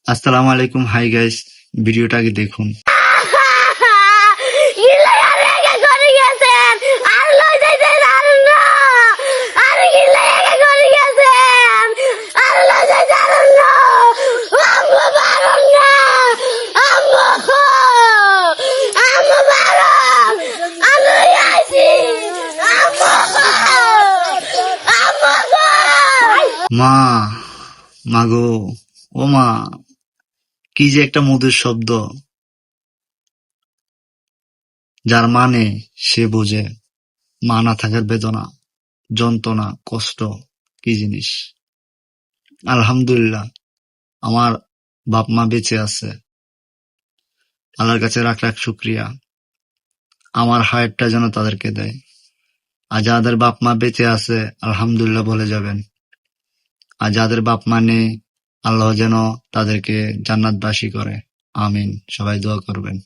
আসসালামু আলাইকুম। Hi guys, ভিডিওটা আগে দেখুন। মা, মাগো, ও মা, কি যে একটা মধুর শব্দ, যার মানে সে বোঝে মা না থাকার বেদনা, যন্ত্রণা, কষ্ট কি জিনিস। আলহামদুলিল্লাহ, আমার বাপ মা বেঁচে আছে। আল্লাহর কাছে লাখ লাখ শুক্রিয়া, আমার হায়াতটা যেন তাদেরকে দেয়। আর যাদের বাপ মা বেঁচে আছে আলহামদুলিল্লাহ বলে যাবেন। আর যাদের বাপ মা নেই, আল্লাহ যেন তাদেরকে জান্নাতবাসী করে। আমিন। সবাই দোয়া করবেন।